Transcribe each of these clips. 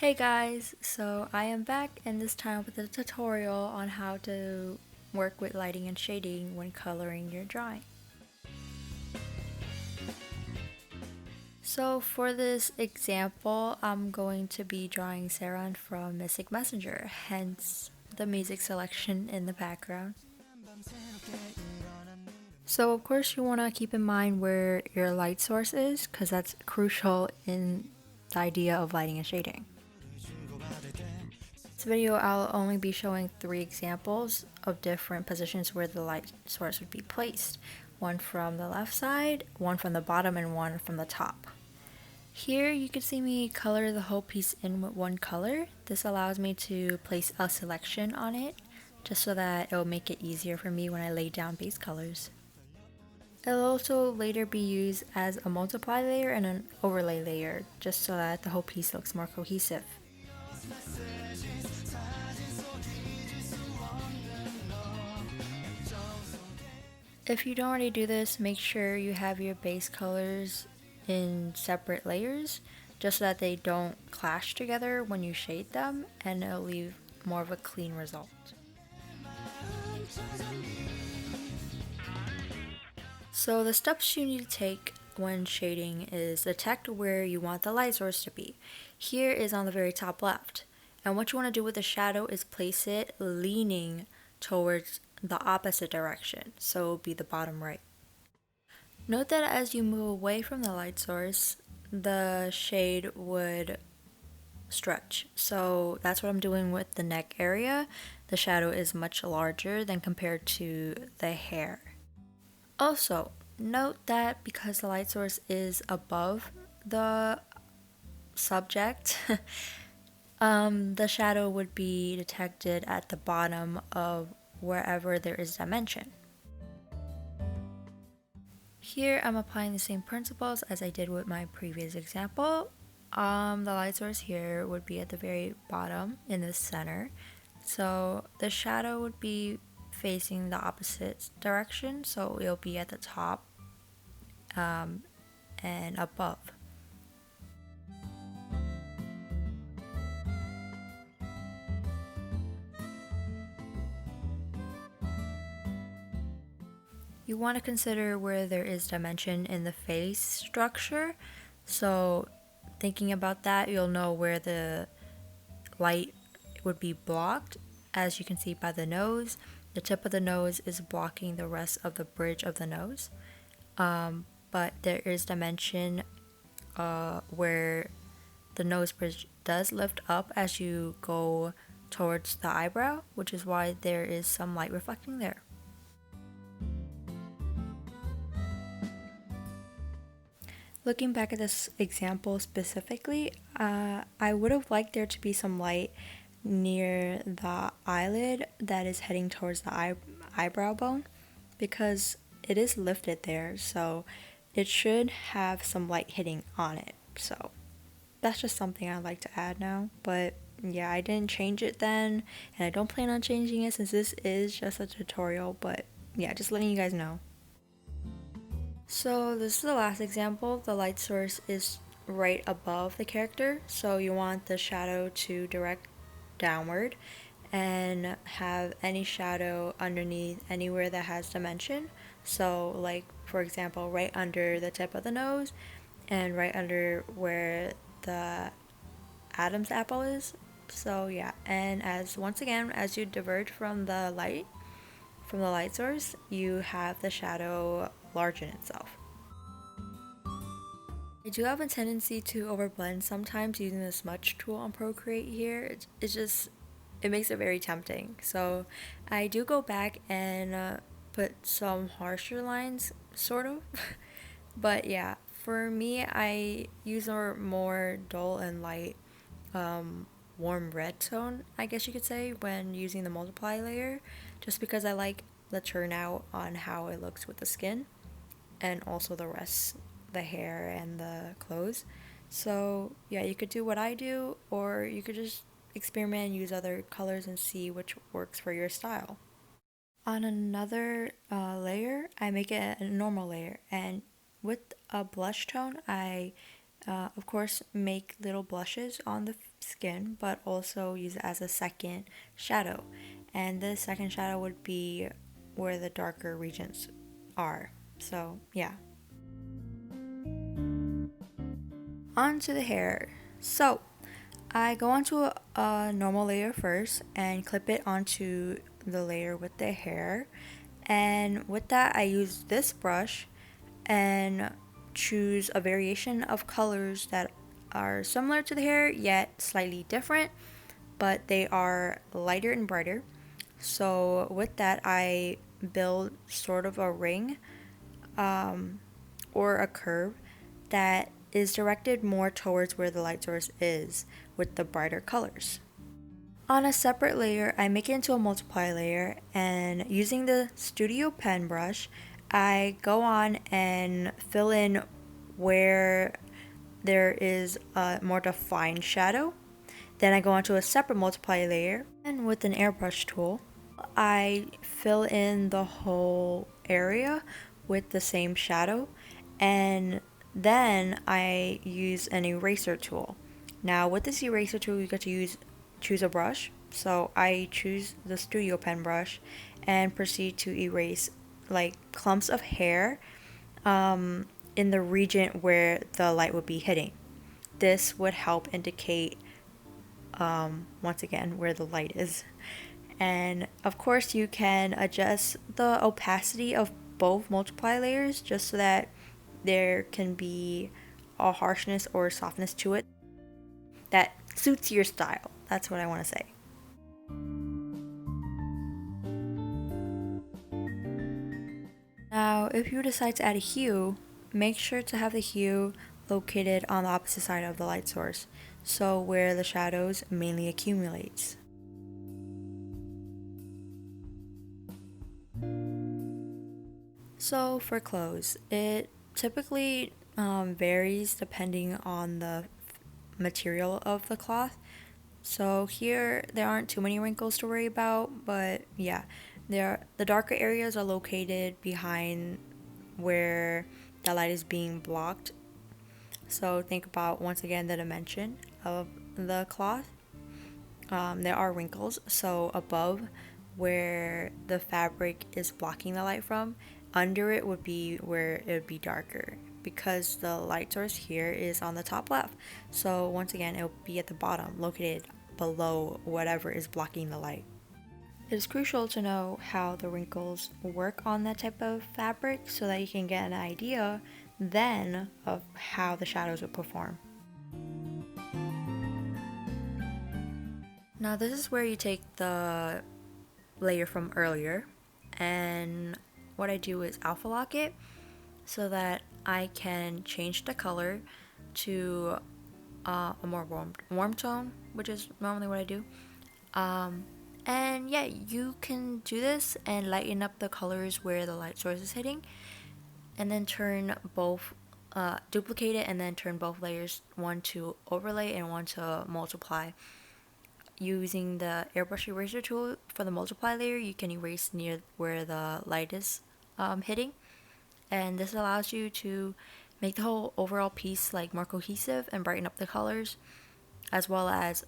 Hey guys, so I am back and this time with a tutorial on how to work with lighting and shading when coloring your drawing. So for this example, I'm going to be drawing Saran from Mystic Messenger, hence the music selection in the background. So of course you want to keep in mind where your light source is because that's crucial in the idea of lighting and shading. This video I'll only be showing 3 examples of different positions where the light source would be placed. One from the left side, one from the bottom, and one from the top. Here you can see me color the whole piece in with one color. This allows me to place a selection on it just so that it'll make it easier for me when I lay down base colors. It'll also later be used as a multiply layer and an overlay layer just so that the whole piece looks more cohesive. If you don't already do this, make sure you have your base colors in separate layers just so that they don't clash together when you shade them and it'll leave more of a clean result. So the steps you need to take when shading is detect where you want the light source to be. Here is on the very top left. And what you want to do with the shadow is place it leaning towards the opposite direction, so it'll be the bottom right. Note that as you move away from the light source, the shade would stretch. So that's what I'm doing with the neck area. The shadow is much larger than compared to the hair. Also, note that because the light source is above the subject, the shadow would be detected at the bottom of wherever there is dimension. Here I'm applying the same principles as I did with my previous example. The light source here would be at the very bottom in the center. So the shadow would be facing the opposite direction, so it'll be at the top and above. You want to consider where there is dimension in the face structure. So thinking about that, you'll know where the light would be blocked. As you can see by the nose, the tip of the nose is blocking the rest of the bridge of the nose. But there is dimension where the nose bridge does lift up as you go towards the eyebrow, which is why there is some light reflecting there. Looking back at this example specifically, I would have liked there to be some light near the eyelid that is heading towards the eyebrow bone because it is lifted there, so it should have some light hitting on it. So that's just something I'd like to add now, but yeah, I didn't change it then, and I don't plan on changing it since this is just a tutorial, but yeah, just letting you guys know. So this is the last example. The light source is right above the character, so you want the shadow to direct downward and have any shadow underneath anywhere that has dimension. So like for example right under the tip of the nose and right under where the Adam's apple is. So yeah, and as once again as you diverge from the light source, you have the shadow largen itself. I do have a tendency to overblend sometimes using the smudge tool on Procreate here. It makes it very tempting. So I do go back and put some harsher lines, sort of. But yeah, for me, I use a more dull and light warm red tone, I guess you could say, when using the multiply layer, just because I like the turnout on how it looks with the skin and also the rest, the hair and the clothes. So yeah, you could do what I do, or you could just experiment and use other colors and see which works for your style. On another layer, I make it a normal layer, and with a blush tone, I of course make little blushes on the skin, but also use it as a second shadow. And the second shadow would be where the darker regions are. So yeah. Onto the hair. So I go onto a normal layer first and clip it onto the layer with the hair. And with that, I use this brush and choose a variation of colors that are similar to the hair yet slightly different, but they are lighter and brighter. So with that, I build sort of a ring or a curve that is directed more towards where the light source is with the brighter colors. On a separate layer, I make it into a multiply layer, and using the Studio Pen brush, I go on and fill in where there is a more defined shadow. Then I go onto a separate multiply layer, and with an airbrush tool, I fill in the whole area with the same shadow, and then I use an eraser tool. Now with this eraser tool, you get to choose a brush. So I choose the Studio Pen brush and proceed to erase like clumps of hair in the region where the light would be hitting. This would help indicate once again where the light is. And of course, you can adjust the opacity of both multiply layers just so that there can be a harshness or softness to it that suits your style. That's what I want to say. Now, if you decide to add a hue, make sure to have the hue located on the opposite side of the light source, so where the shadows mainly accumulates. So for clothes, it typically varies depending on the material of the cloth. So here there aren't too many wrinkles to worry about, but yeah, the darker areas are located behind where the light is being blocked. So think about once again the dimension of the cloth. There are wrinkles, so above where the fabric is blocking the light from, under it would be where it would be darker because the light source here is on the top left. So once again, it will be at the bottom, located below whatever is blocking the light. It is crucial to know how the wrinkles work on that type of fabric so that you can get an idea then of how the shadows would perform. Now this is where you take the layer from earlier, and what I do is alpha lock it so that I can change the color to a more warm tone, which is normally what I do. And yeah, you can do this and lighten up the colors where the light source is hitting, and then turn both, duplicate it, and then turn both layers, one to overlay and one to multiply. Using the airbrush eraser tool for the multiply layer, you can erase near where the light is hitting, and this allows you to make the whole overall piece like more cohesive and brighten up the colors, as well as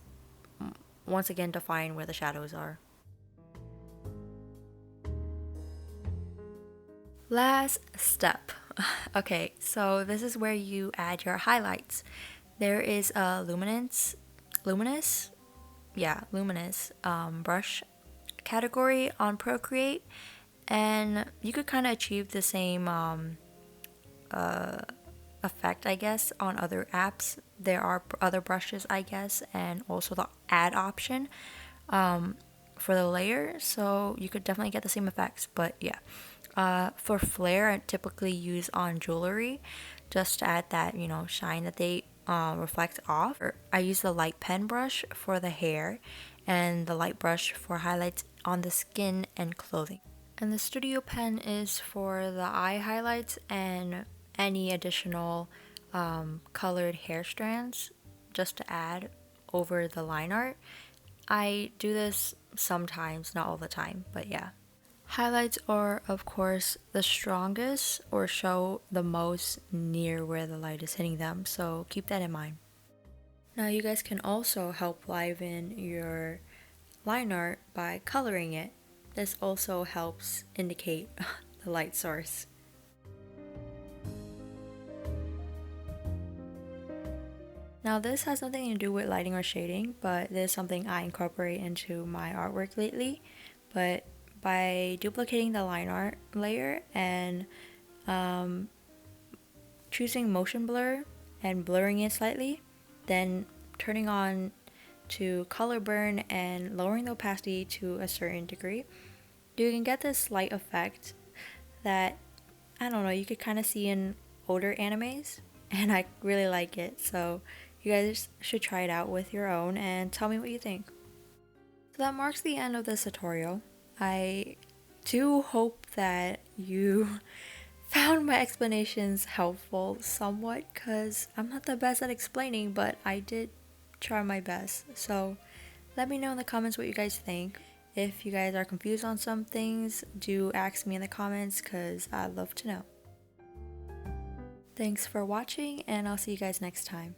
once again define where the shadows are. Last step. Okay, so this is where you add your highlights. There is a luminous brush category on Procreate, and you could kind of achieve the same effect, I guess, on other apps. There are other brushes, I guess, and also the add option for the layer, so you could definitely get the same effects. But yeah, for flare, I typically use on jewelry just to add that, shine that they reflect off. I use the light pen brush for the hair and the light brush for highlights on the skin and clothing. And the Studio Pen is for the eye highlights and any additional colored hair strands just to add over the line art. I do this sometimes, not all the time, but yeah. Highlights are, of course, the strongest or show the most near where the light is hitting them, so keep that in mind. Now you guys can also help liven your line art by coloring it. This also helps indicate the light source. Now this has nothing to do with lighting or shading, but this is something I incorporate into my artwork lately. But by duplicating the line art layer and choosing motion blur and blurring it slightly, then turning on to color burn and lowering the opacity to a certain degree, you can get this light effect that, I don't know, you could kind of see in older animes, and I really like it. So you guys should try it out with your own and tell me what you think. So that marks the end of this tutorial. I do hope that you found my explanations helpful somewhat, because I'm not the best at explaining, but I did try my best. So let me know in the comments what you guys think. If you guys are confused on some things, do ask me in the comments because I'd love to know. Thanks for watching, and I'll see you guys next time.